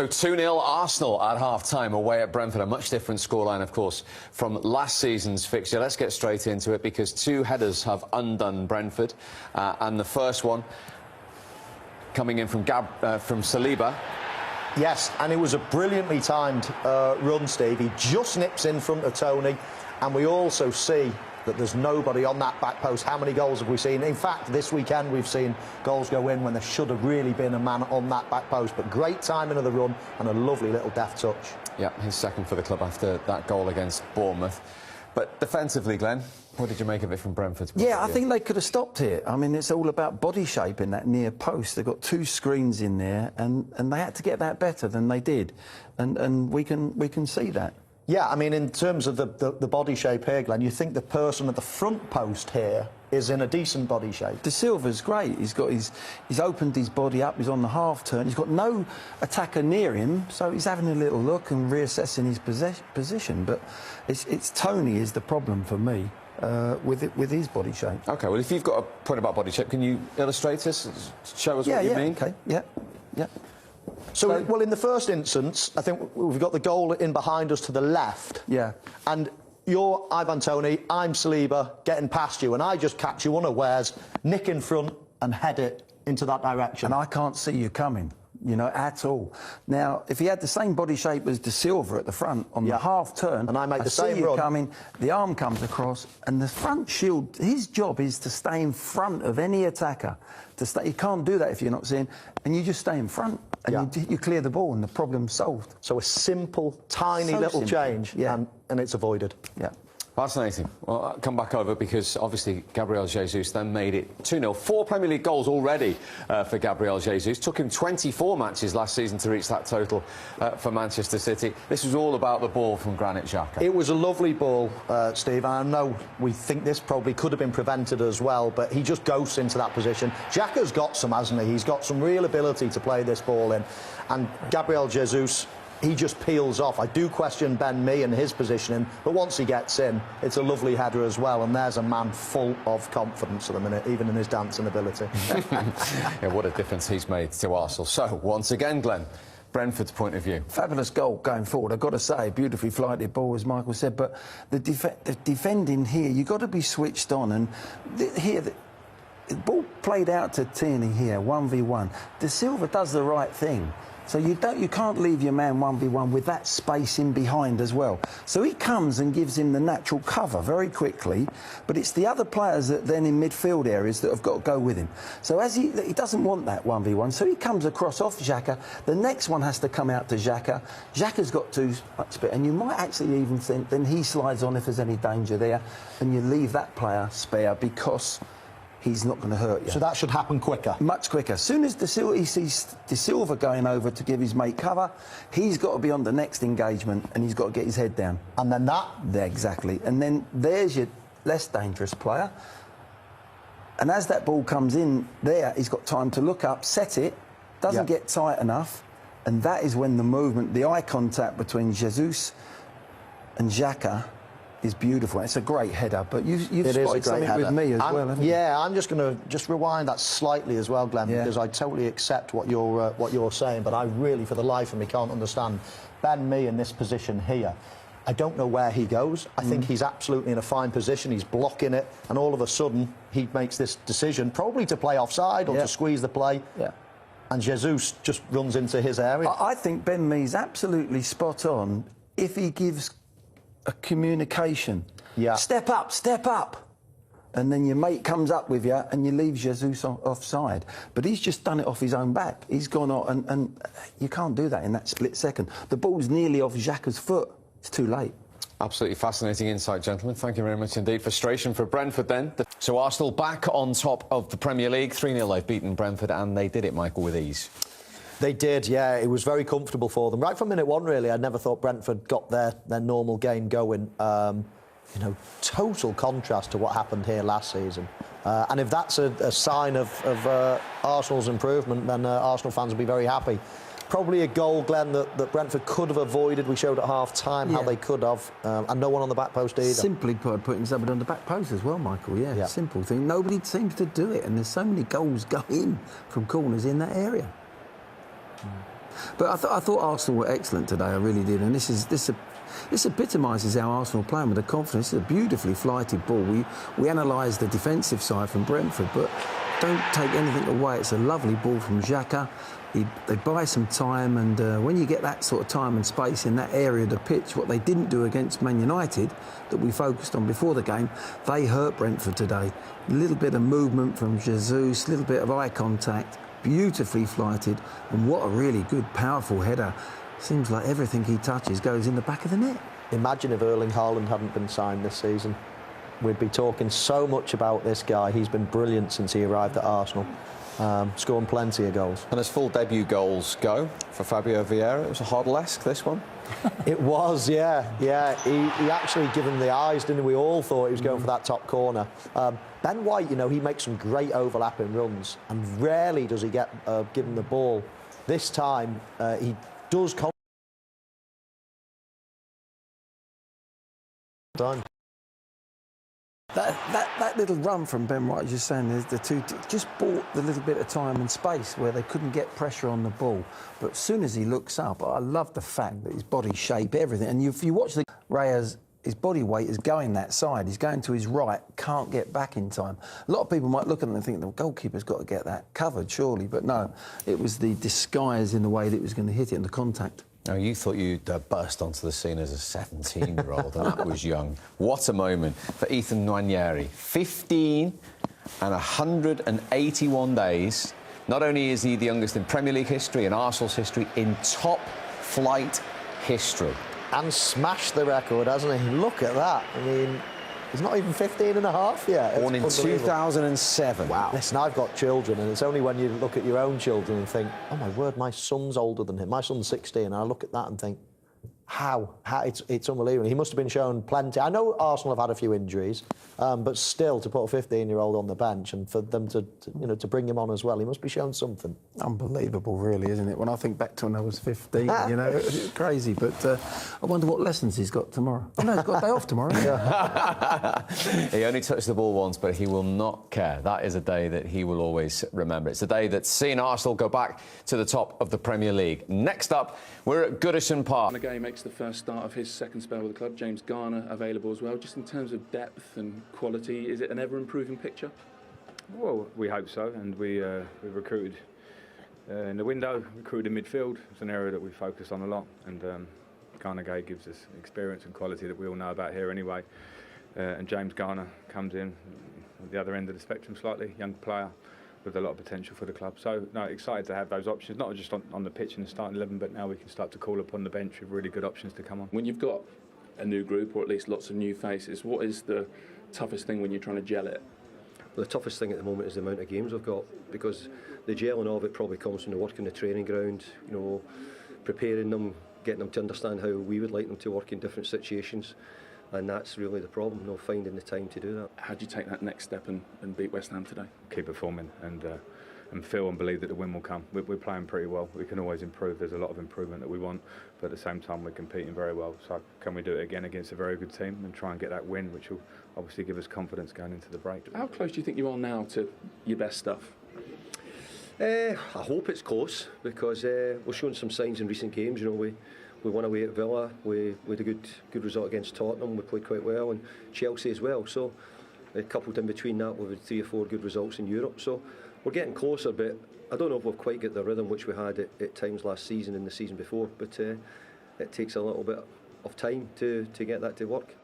So 2-0 Arsenal at half-time away at Brentford. A much different scoreline, of course, from last season's fixture. Let's get straight into it because two headers have undone Brentford. And the first one coming in from Saliba. Yes, and it was a brilliantly timed run, Steve. He just nips in front of Tony, and we also see that there's nobody on that back post. How many goals have we seen? In fact, this weekend we've seen goals go in when there should have really been a man on that back post. But great timing of the run and a lovely little deft touch. Yeah, his second for the club after that goal against Bournemouth. But defensively, Glenn, what did you make of it from Brentford? Yeah, I think they could have stopped here. I mean, it's all about body shape in that near post. They've got two screens in there, and they had to get that better than they did. And we can see that. Yeah, I mean, in terms of the body shape here, Glenn, you think the person at the front post here is in a decent body shape. De Silva's great. He's opened his body up. He's on the half turn. He's got no attacker near him, so he's having a little look and reassessing his position. But it's Tony is the problem for me with his body shape. OK, well, if you've got a point about body shape, can you illustrate us, show us what you mean? OK, yeah. So, well, in the first instance, I think we've got the goal in behind us to the left. Yeah. And you're Ivan Toney, I'm Saliba, getting past you, and I just catch you unawares, nick in front and head it into that direction. And I can't see you coming, you know, at all. Now, if he had the same body shape as De Silva at the front on the half turn, and I make the same see you run coming, the arm comes across, and the front shield, his job is to stay in front of any attacker. You can't do that if you're not seeing, and you just stay in front. And you clear the ball and the problem's solved. So a simple, tiny little change, and it's avoided. Yeah. Fascinating. Well, I'll come back over because obviously Gabriel Jesus then made it 2-0. 4 Premier League goals already for Gabriel Jesus. Took him 24 matches last season to reach that total for Manchester City. This was all about the ball from Granit Xhaka. It was a lovely ball, Steve. I know we think this probably could have been prevented as well, but he just ghosts into that position. Xhaka's got some, hasn't he? He's got some real ability to play this ball in. And Gabriel Jesus, he just peels off. I do question Ben Mee and his positioning, but once he gets in, it's a lovely header as well, and there's a man full of confidence at the minute, even in his dancing ability. Yeah, what a difference he's made to Arsenal. So, once again, Glenn, Brentford's point of view. Fabulous goal going forward, I've got to say. Beautifully flighted ball, as Michael said, but the defending here, you've got to be switched on, and the ball played out to Tierney here, 1v1. De Silva does the right thing. So you can't leave your man 1v1 with that space in behind as well. So he comes and gives him the natural cover very quickly, but it's the other players that then in midfield areas that have got to go with him. So as he doesn't want that 1v1, so he comes across off Xhaka. The next one has to come out to Xhaka. Xhaka's got too much spare, and you might actually even think then he slides on if there's any danger there, and you leave that player spare because he's not going to hurt you. So that should happen quicker? Much quicker. As soon as he sees De Silva going over to give his mate cover, he's got to be on the next engagement and he's got to get his head down. And then that? Yeah, exactly. And then there's your less dangerous player. And as that ball comes in there, he's got time to look up, set it, doesn't get tight enough, and that is when the movement, the eye contact between Jesus and Xhaka is beautiful. It's a great header, but you've spotted something with me as well, haven't you? Yeah, I'm just going to rewind that slightly as well, Glenn, because I totally accept what you're saying, but I really, for the life of me, can't understand Ben Mee in this position here. I don't know where he goes. I think he's absolutely in a fine position. He's blocking it, and all of a sudden he makes this decision, probably to play offside or to squeeze the play. Yeah. And Jesus just runs into his area. I think Ben Mee's absolutely spot on if he gives a communication. Yeah. Step up. And then your mate comes up with you and you leave Jesus offside. But he's just done it off his own back. He's gone on, and you can't do that in that split second. The ball's nearly off Xhaka's foot. It's too late. Absolutely fascinating insight, gentlemen. Thank you very much indeed. Frustration for Brentford then. So Arsenal back on top of the Premier League. 3-0 they've beaten Brentford, and they did it, Michael, with ease. They did, yeah. It was very comfortable for them. Right from minute one, really, I never thought Brentford got their normal game going. You know, total contrast to what happened here last season. And if that's a sign of Arsenal's improvement, then Arsenal fans will be very happy. Probably a goal, Glenn, that Brentford could have avoided. We showed at half-time how they could have. And no one on the back post either. Simply putting somebody on the back post as well, Michael, yeah. Simple thing. Nobody seems to do it, and there's so many goals go in from corners in that area. But I thought Arsenal were excellent today. I really did, and this epitomises how Arsenal playing with the confidence. It's a beautifully flighted ball. We analysed the defensive side from Brentford, but don't take anything away. It's a lovely ball from Xhaka. They buy some time, and when you get that sort of time and space in that area of the pitch, what they didn't do against Man United, that we focused on before the game, they hurt Brentford today. A little bit of movement from Jesus, a little bit of eye contact, beautifully flighted, and what a really good, powerful header. Seems like everything he touches goes in the back of the net. Imagine if Erling Haaland hadn't been signed this season. We'd be talking so much about this guy. He's been brilliant since he arrived at Arsenal. Scoring plenty of goals. And as full debut goals go for Fabio Vieira, it was a Hoddle-esque, this one. It was, yeah. He actually gave him the eyes, didn't he? We all thought he was going for that top corner. Ben White, you know, he makes some great overlapping runs, and rarely does he get given the ball. This time, he does come. Done. That little run from Ben White, just saying, the two just bought the little bit of time and space where they couldn't get pressure on the ball. But as soon as he looks up, I love the fact that his body shape, everything. And if you watch the Reyes, his body weight is going that side. He's going to his right, can't get back in time. A lot of people might look at him and think the goalkeeper's got to get that covered, surely. But no, it was the disguise in the way that it was going to hit it and the contact. Now, you thought you'd burst onto the scene as a 17-year-old, and that was young. What a moment for Ethan Nwaneri. 15 and 181 days. Not only is he the youngest in Premier League history, in Arsenal's history, in top-flight history. And smashed the record, hasn't he? Look at that. I mean, he's not even 15 and a half yet. Born in 2007. Wow. Listen, I've got children, and it's only when you look at your own children and think, oh, my word, my son's older than him. My son's 16, and I look at that and think, how? It's unbelievable. He must have been shown plenty. I know Arsenal have had a few injuries, but still, to put a 15-year-old on the bench and for them to bring him on as well, he must be shown something. Unbelievable, really, isn't it? When I think back to when I was 15, you know, it's crazy. But I wonder what lessons he's got tomorrow. Oh, no, he's got a day off tomorrow. He only touched the ball once, but he will not care. That is a day that he will always remember. It's a day that's seen Arsenal go back to the top of the Premier League. Next up, we're at Goodison Park. Again, he makes the first start of his second spell with the club. James Garner available as well. Just in terms of depth and quality, is it an ever-improving picture? Well, we hope so, and we recruited in the window, recruited in midfield. It's an area that we focus on a lot, and Garner Gay gives us experience and quality that we all know about here anyway. And James Garner comes in at the other end of the spectrum slightly, young player with a lot of potential for the club. So, no, excited to have those options, not just on the pitch in the starting 11, but now we can start to call upon the bench with really good options to come on. When you've got a new group, or at least lots of new faces, what is the toughest thing when you're trying to gel it? Well, the toughest thing at the moment is the amount of games we've got, because the gelling of it probably comes from the work in the training ground, you know, preparing them, getting them to understand how we would like them to work in different situations. And that's really the problem, you know, finding the time to do that. How do you take that next step and beat West Ham today? Keep performing and feel and believe that the win will come. We're playing pretty well. We can always improve. There's a lot of improvement that we want, but at the same time we're competing very well. So can we do it again against a very good team and try and get that win, which will obviously give us confidence going into the break. How close do you think you are now to your best stuff? I hope it's close, because we're showing some signs in recent games. You know, we won away at Villa, we had a good result against Tottenham, we played quite well, and Chelsea as well. So coupled in between that, we've had 3 or 4 good results in Europe. So we're getting closer, but I don't know if we've quite got the rhythm which we had at times last season and the season before. But it takes a little bit of time to get that to work.